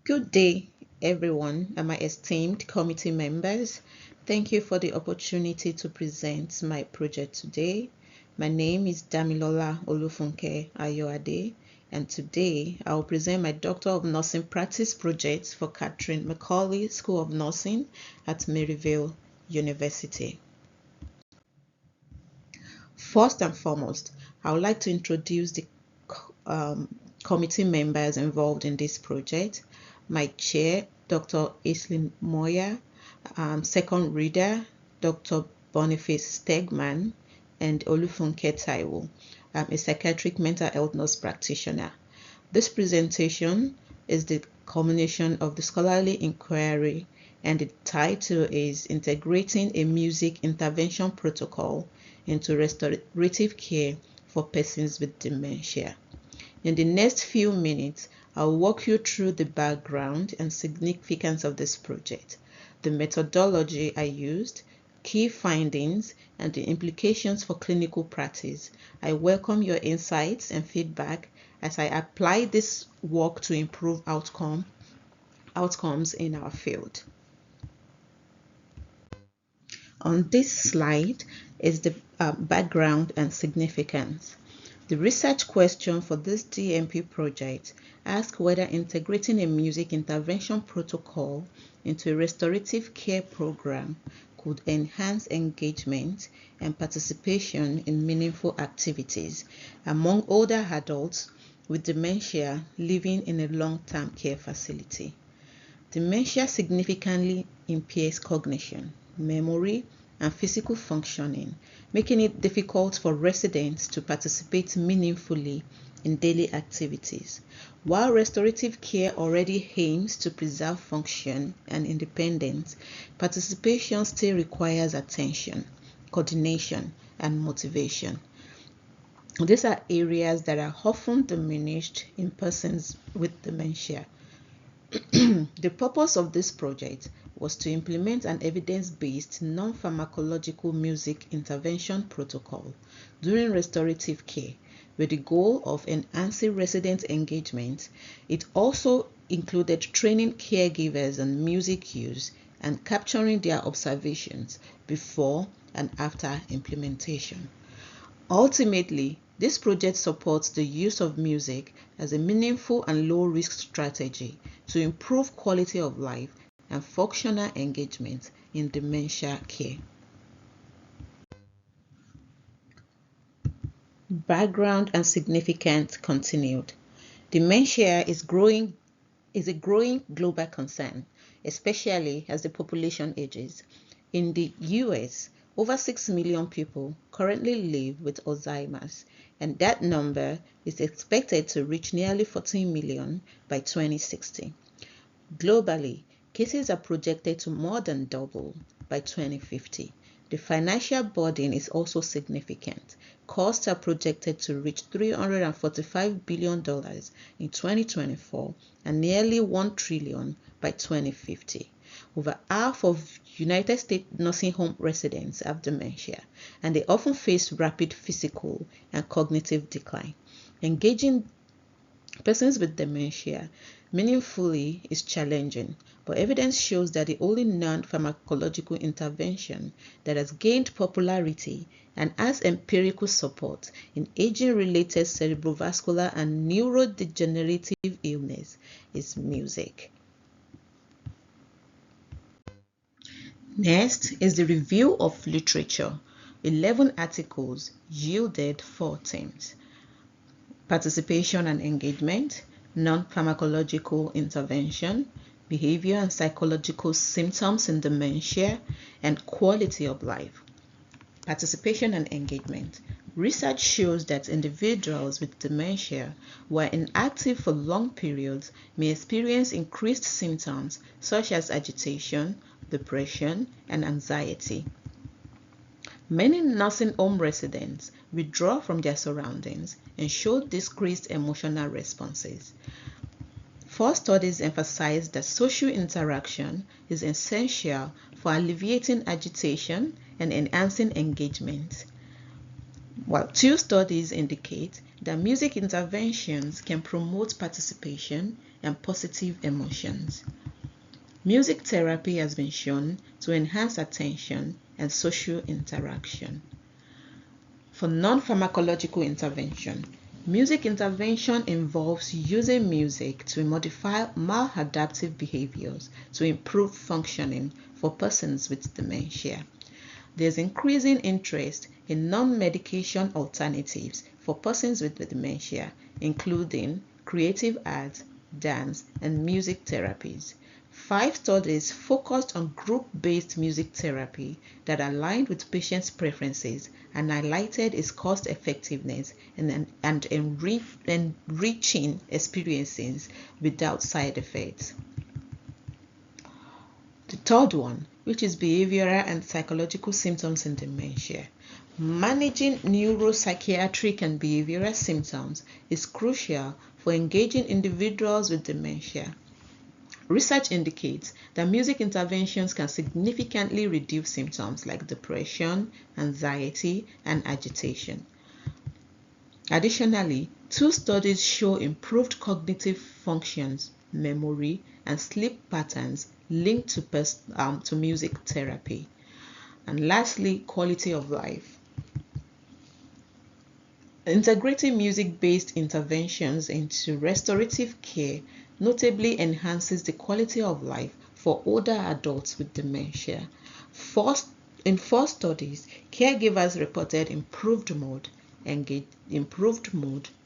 Good day, everyone, and my esteemed committee members. Thank you for the opportunity to present my project today. My name is Damilola Ayoade, and today I will present my Doctor of Nursing Practice project for Catherine Macaulay School of Nursing at Maryville University. First and foremost, I would like to introduce the committee members involved in this project. My chair, Dr. Aislinn Moya, second reader, Dr. Boniface Stegman, and Olufunke Taiwo, a psychiatric mental health nurse practitioner. This presentation is the culmination of the scholarly inquiry, and the title is Integrating a Music Intervention Protocol into Restorative Care for Persons with Dementia. In the next few minutes, I'll walk you through the background and significance of this project, the methodology I used, key findings, and the implications for clinical practice. I welcome your insights and feedback as I apply this work to improve outcomes in our field. On this slide is the background and significance. The research question for this DMP project asks whether integrating a music intervention protocol into a restorative care program could enhance engagement and participation in meaningful activities among older adults with dementia living in a long-term care facility. Dementia significantly impairs cognition, memory, and physical functioning, making it difficult for residents to participate meaningfully in daily activities. While restorative care already aims to preserve function and independence, participation still requires attention, coordination, and motivation. These are areas that are often diminished in persons with dementia. The purpose of this project was to implement an evidence-based non-pharmacological music intervention protocol during restorative care with the goal of enhancing resident engagement. It also included training caregivers on music use and capturing their observations before and after implementation. Ultimately, this project supports the use of music as a meaningful and low-risk strategy to improve quality of life and functional engagement in dementia care. Background and significance continued. Dementia is a growing global concern, especially as the population ages. In the US, over 6 million people currently live with Alzheimer's, and that number is expected to reach nearly 14 million by 2060. Globally, cases are projected to more than double by 2050. The financial burden is also significant. Costs are projected to reach $345 billion in 2024 and nearly $1 trillion by 2050. Over half of United States nursing home residents have dementia, and they often face rapid physical and cognitive decline. Engaging persons with dementia meaningfully is challenging, but evidence shows that the only non-pharmacological intervention that has gained popularity and has empirical support in aging-related cerebrovascular and neurodegenerative illness is music. Next is the review of literature. 11 articles yielded 4 themes: participation and engagement, non-pharmacological intervention, behavior and psychological symptoms in dementia, and quality of life. Participation and engagement. Research shows that individuals with dementia who are inactive for long periods may experience increased symptoms such as agitation, depression, and anxiety. Many nursing home residents withdraw from their surroundings and show decreased emotional responses. 4 studies emphasize that social interaction is essential for alleviating agitation and enhancing engagement, while 2 studies indicate that music interventions can promote participation and positive emotions. Music therapy has been shown to enhance attention and social interaction. For non-pharmacological intervention, music intervention involves using music to modify maladaptive behaviors to improve functioning for persons with dementia. There's increasing interest in non-medication alternatives for persons with dementia, including creative arts, dance, and music therapies. 5 studies focused on group-based music therapy that aligned with patients' preferences and highlighted its cost-effectiveness and enriching experiences without side effects. The third one, which is behavioral and psychological symptoms in dementia. Managing neuropsychiatric and behavioral symptoms is crucial for engaging individuals with dementia. Research indicates that music interventions can significantly reduce symptoms like depression, anxiety, and agitation. Additionally, 2 studies show improved cognitive functions, memory, and sleep patterns linked to music therapy. And lastly, quality of life. Integrating music-based interventions into restorative care notably enhances the quality of life for older adults with dementia. In 4 studies, caregivers reported improved mood,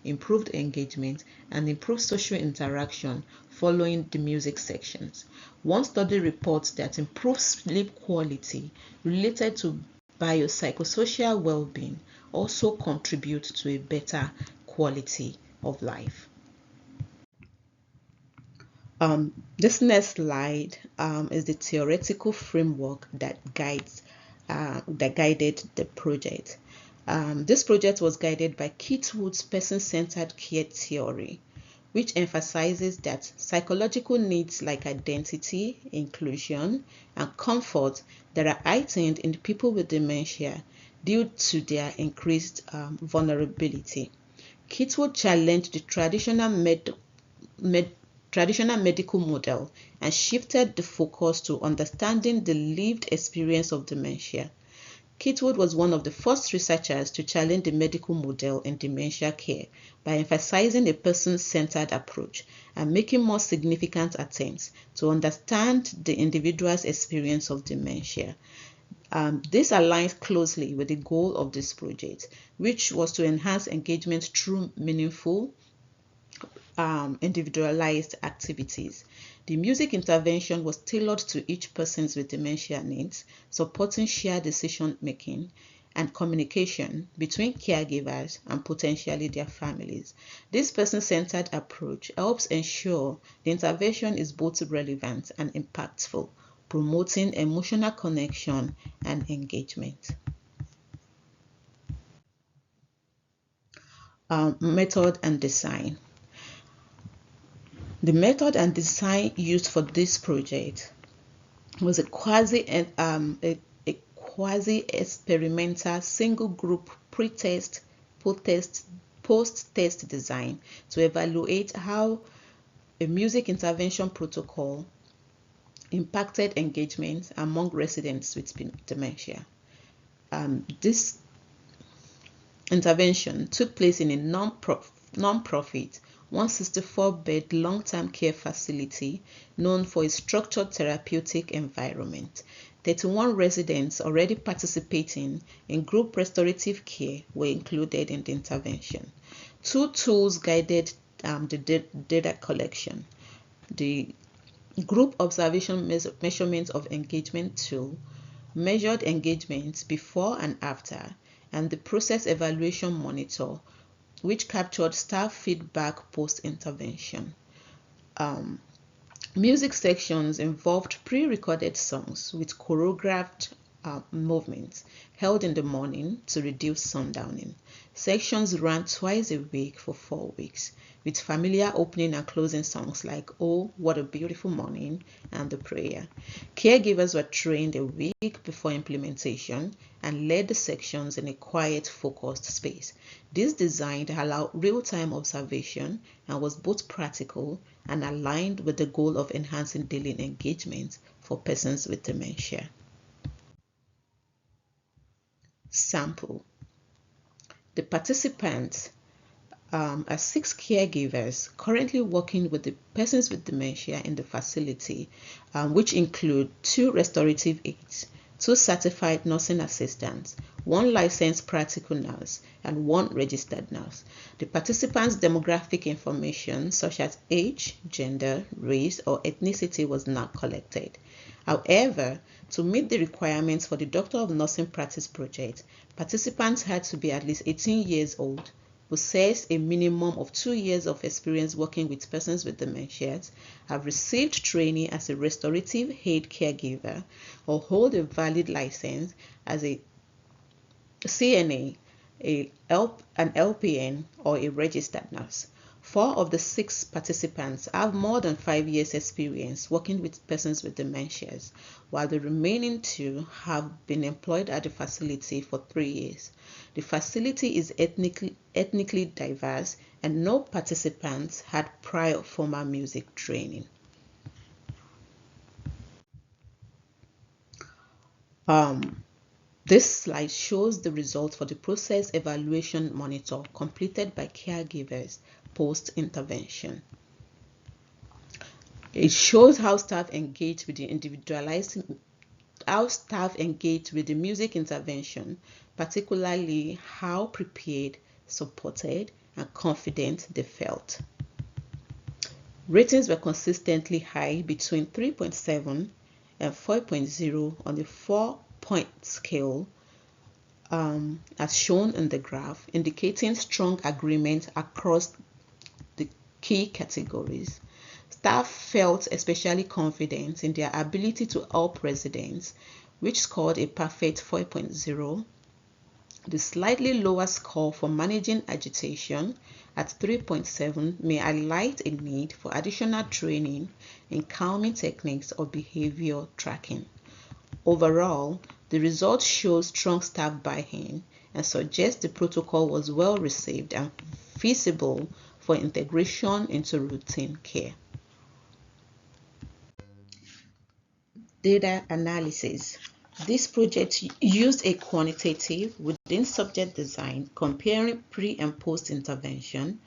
improved engagement, and improved social interaction following the music sections. One study reports that improved sleep quality related to biopsychosocial well-being also contribute to a better quality of life. This next slide is the theoretical framework that guided the project. This project was guided by Keith Wood's person-centered care theory, which emphasizes that psychological needs like identity, inclusion, and comfort that are heightened in people with dementia due to their increased vulnerability. Keith Wood challenged the traditional medical model and shifted the focus to understanding the lived experience of dementia. Keith Wood was one of the first researchers to challenge the medical model in dementia care by emphasizing a person-centered approach and making more significant attempts to understand the individual's experience of dementia. This aligns closely with the goal of this project, which was to enhance engagement through meaningful, individualized activities. The music intervention was tailored to each person's with dementia needs, supporting shared decision making and communication between caregivers and potentially their families. This person-centered approach helps ensure the intervention is both relevant and impactful, promoting emotional connection and engagement. Method and design. The method and design used for this project was a quasi-experimental single-group pre-test, post-test design to evaluate how a music intervention protocol impacted engagement among residents with dementia. This intervention took place in a non-profit 164-bed long-term care facility known for its structured therapeutic environment. 31 residents already participating in group restorative care were included in the intervention. 2 tools guided the data collection. The group observation measurement of engagement tool measured engagement before and after, and the process evaluation monitor, which captured staff feedback post-intervention. Music sections involved pre-recorded songs with choreographed movements held in the morning to reduce sundowning. Sections ran twice a week for 4 weeks, with familiar opening and closing songs like "Oh, What a Beautiful Morning" and "The Prayer." Caregivers were trained a week before implementation and led the sections in a quiet, focused space. This design allowed real-time observation and was both practical and aligned with the goal of enhancing daily engagement for persons with dementia. Sample. The participants are 6 caregivers currently working with the persons with dementia in the facility, which include 2 restorative aides, 2 certified nursing assistants, 1 licensed practical nurse, and 1 registered nurse. The participants' demographic information such as age, gender, race, or ethnicity was not collected. However, to meet the requirements for the Doctor of Nursing Practice project, participants had to be at least 18 years old, possess a minimum of 2 years of experience working with persons with dementia, have received training as a restorative aid caregiver, or hold a valid license as a CNA, an LPN, or a registered nurse. 4 of the 6 participants have more than 5 years experience working with persons with dementia, while the remaining 2 have been employed at the facility for 3 years. The facility is ethnically diverse, and no participants had prior formal music training. This slide shows the results for the process evaluation monitor completed by caregivers post-intervention. It shows how staff engaged with the music intervention, particularly how prepared, supported, and confident they felt. Ratings were consistently high between 3.7 and 4.0 on the 4-point scale, as shown in the graph, indicating strong agreement across the key categories. Staff felt especially confident in their ability to help residents, which scored a perfect 4.0. The slightly lower score for managing agitation at 3.7 may highlight a need for additional training in calming techniques or behavior tracking. Overall, the results show strong staff buy-in and suggest the protocol was well received and feasible for integration into routine care. Data analysis. This project used a quantitative within subject design comparing pre and post intervention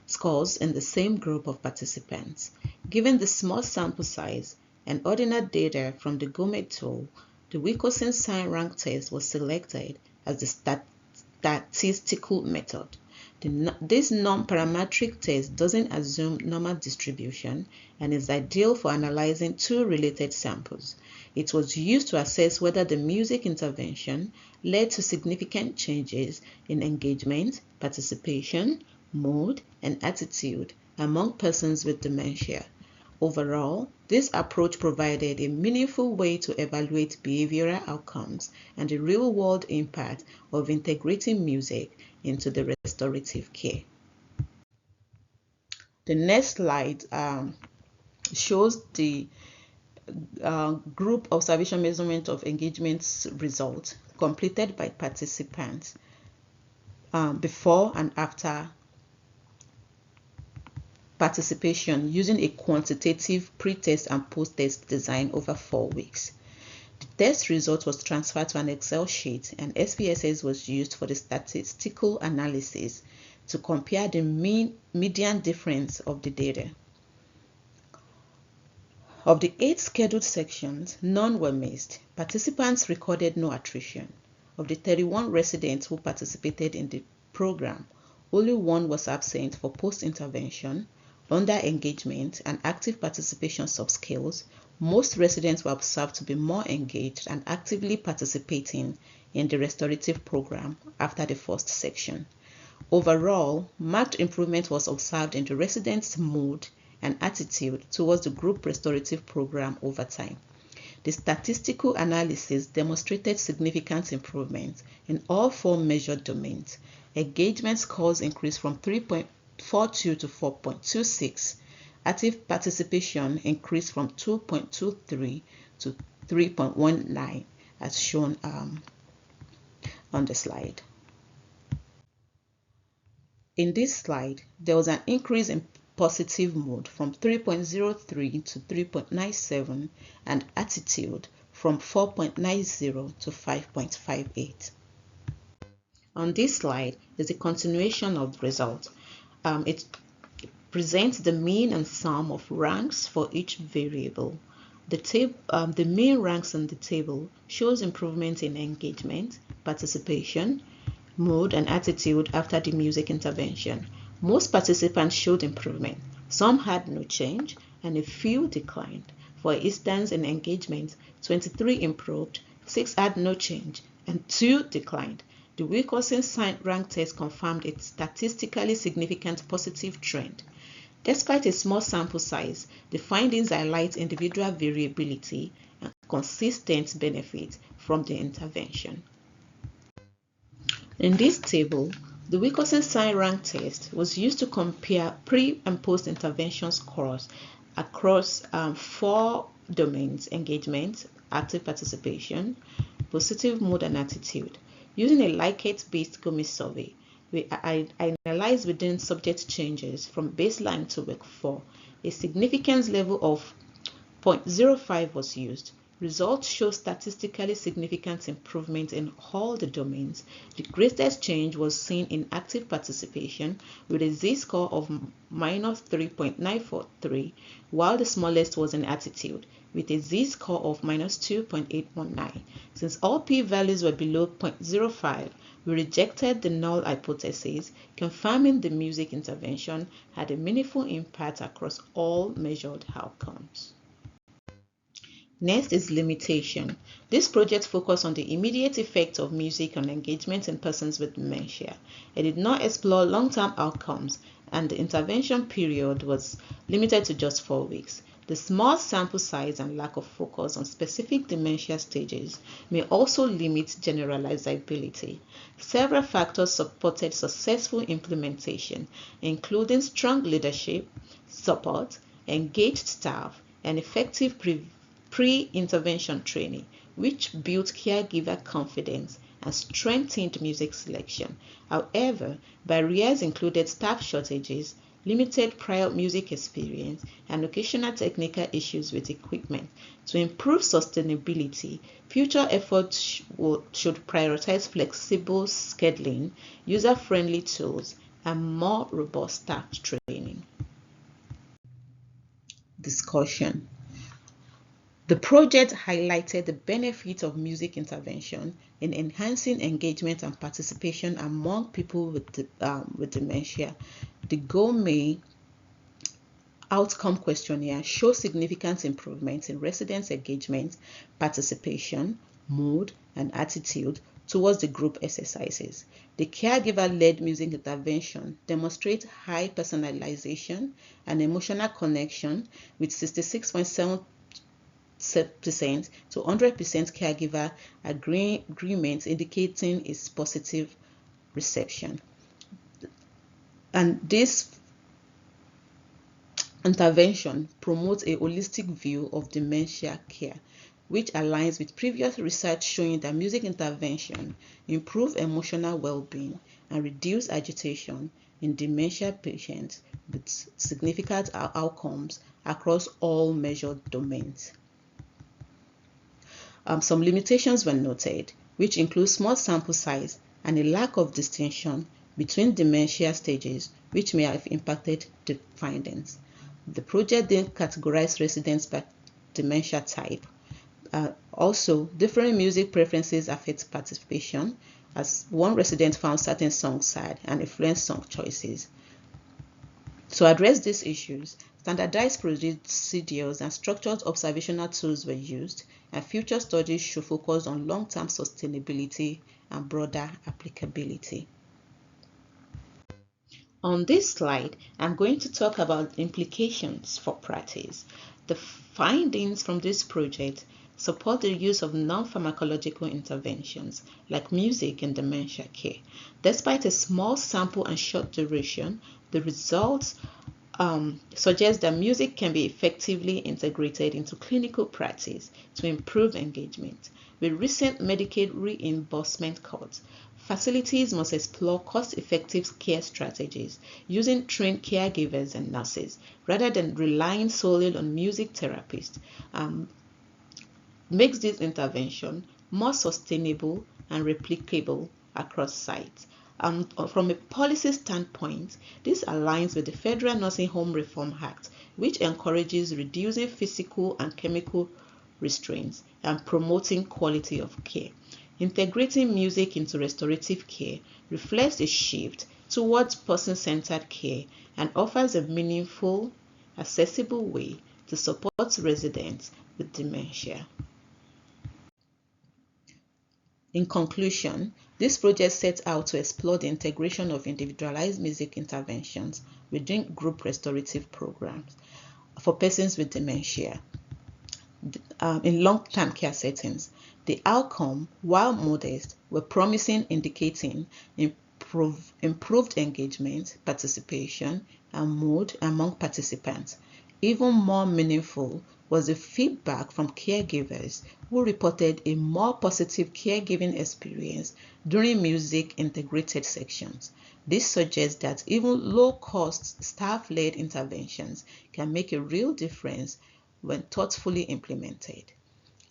scores in the same group of participants. Given the small sample size and ordinary data from the GOMET tool, the Wilcoxon sign rank test was selected as the statistical method. This non-parametric test doesn't assume normal distribution and is ideal for analyzing 2 related samples. It was used to assess whether the music intervention led to significant changes in engagement, participation, mood, and attitude among persons with dementia. Overall, this approach provided a meaningful way to evaluate behavioral outcomes and the real-world impact of integrating music into the restorative care. The next slide shows the group observation measurement of engagement results completed by participants before and after participation using a quantitative pre-test and post-test design over 4 weeks. The test result was transferred to an Excel sheet and SPSS was used for the statistical analysis to compare the median difference of the data. Of the 8 scheduled sections, none were missed. Participants recorded no attrition. Of the 31 residents who participated in the program, only 1 was absent for post-intervention, under engagement, and active participation subscales. Most residents were observed to be more engaged and actively participating in the restorative program after the first section. Overall, marked improvement was observed in the residents' mood and attitude towards the group restorative program over time. The statistical analysis demonstrated significant improvement in all 4 measured domains. Engagement scores increased from 3.42 to 4.26. Active participation increased from 2.23 to 3.19 as shown on the slide. In this slide, there was an increase in positive mood from 3.03 to 3.97 and attitude from 4.90 to 5.58. On this slide is a continuation of the result. It presents the mean and sum of ranks for each variable. The mean ranks on the table shows improvement in engagement, participation, mood, and attitude after the music intervention. Most participants showed improvement. Some had no change, and a few declined. For instance, in engagement, 23 improved, 6 had no change, and 2 declined. The Wilcoxon sign rank test confirmed a statistically significant positive trend. Despite a small sample size, the findings highlight individual variability and consistent benefit from the intervention. In this table, the Wilcoxon sign rank test was used to compare pre- and post-intervention scores across 4 domains: engagement, active participation, positive mood, and attitude. Using a Likert-based Gomez survey, we analyzed within subject changes from baseline to week 4. A significance level of 0.05 was used. Results show statistically significant improvement in all the domains. The greatest change was seen in active participation with a z-score of minus 3.943, while the smallest was in attitude with a z-score of minus 2.819. Since all p-values were below 0.05, we rejected the null hypothesis, confirming the music intervention had a meaningful impact across all measured outcomes. Next is limitation. This project focused on the immediate effect of music on engagement in persons with dementia. It did not explore long-term outcomes, and the intervention period was limited to just 4 weeks. The small sample size and lack of focus on specific dementia stages may also limit generalizability. Several factors supported successful implementation, including strong leadership, support, engaged staff, and effective pre-intervention training, which built caregiver confidence and strengthened music selection. However, barriers included staff shortages, limited prior music experience, and occasional technical issues with equipment. To improve sustainability, future efforts should prioritize flexible scheduling, user-friendly tools, and more robust staff training. Discussion. The project highlighted the benefit of music intervention in enhancing engagement and participation among people with dementia. The Gomez outcome questionnaire shows significant improvements in residents' engagement, participation, mood, and attitude towards the group exercises. The caregiver-led music intervention demonstrates high personalization and emotional connection with 66.7% to 100% caregiver agreement, indicating its positive reception. And this intervention promotes a holistic view of dementia care, which aligns with previous research showing that music intervention improves emotional well-being and reduces agitation in dementia patients with significant outcomes across all measured domains. Some limitations were noted, which include small sample size and a lack of distinction between dementia stages, which may have impacted the findings. The project didn't categorize residents by dementia type. Also, different music preferences affect participation, as one resident found certain songs sad and influenced song choices. To address these issues, standardized procedures and structured observational tools were used, and future studies should focus on long-term sustainability and broader applicability. On this slide, I'm going to talk about implications for practice. The findings from this project support the use of non-pharmacological interventions like music in dementia care. Despite a small sample and short duration, the results suggests that music can be effectively integrated into clinical practice to improve engagement. With recent Medicaid reimbursement cuts, facilities must explore cost-effective care strategies using trained caregivers and nurses rather than relying solely on music therapists. Makes this intervention more sustainable and replicable across sites. From a policy standpoint, this aligns with the Federal Nursing Home Reform Act, which encourages reducing physical and chemical restraints and promoting quality of care. Integrating music into restorative care reflects a shift towards person-centered care and offers a meaningful, accessible way to support residents with dementia. In conclusion, this project sets out to explore the integration of individualized music interventions within group restorative programs for persons with dementia in long-term care settings. The outcome, while modest, were promising, indicating improved engagement, participation, and mood among participants. Even more meaningful was the feedback from caregivers who reported a more positive caregiving experience during music integrated sections. This suggests that even low-cost staff-led interventions can make a real difference when thoughtfully implemented.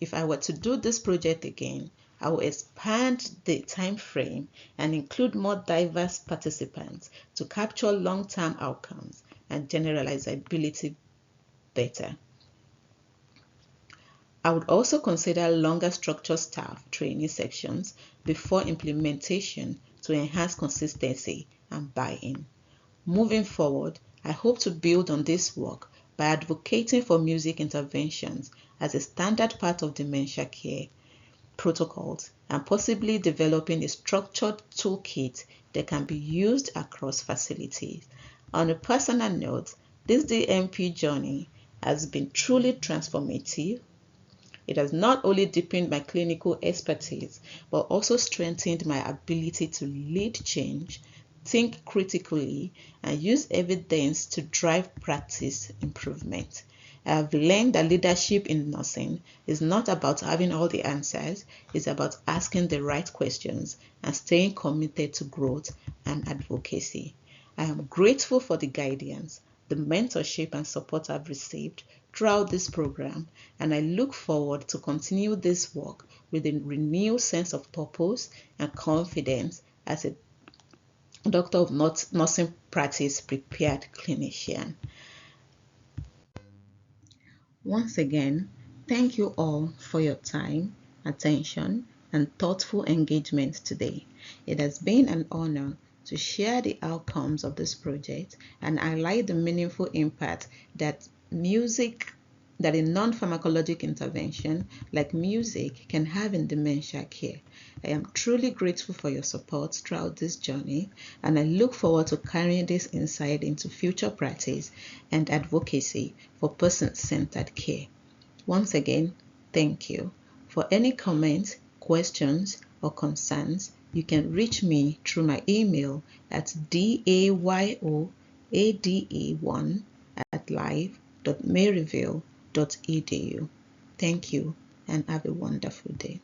If I were to do this project again, I will expand the time frame and include more diverse participants to capture long-term outcomes and generalizability better. I would also consider longer structured staff training sections before implementation to enhance consistency and buy-in. Moving forward, I hope to build on this work by advocating for music interventions as a standard part of dementia care protocols and possibly developing a structured toolkit that can be used across facilities. On a personal note, this DMP journey has been truly transformative. It has not only deepened my clinical expertise, but also strengthened my ability to lead change, think critically, and use evidence to drive practice improvement. I have learned that leadership in nursing is not about having all the answers, it's about asking the right questions and staying committed to growth and advocacy. I am grateful for the guidance, the mentorship and support I've received throughout this program, and I look forward to continue this work with a renewed sense of purpose and confidence as a doctor of nursing practice prepared clinician. Once again, thank you all for your time, attention, and thoughtful engagement today. It has been an honor to share the outcomes of this project and highlight the meaningful impact that a non-pharmacologic intervention like music can have in dementia care. I am truly grateful for your support throughout this journey, and I look forward to carrying this insight into future practice and advocacy for person-centered care. Once again, thank you. For any comments, questions, or concerns, you can reach me through my email at dayoade1@live.maryville.edu. Thank you and have a wonderful day.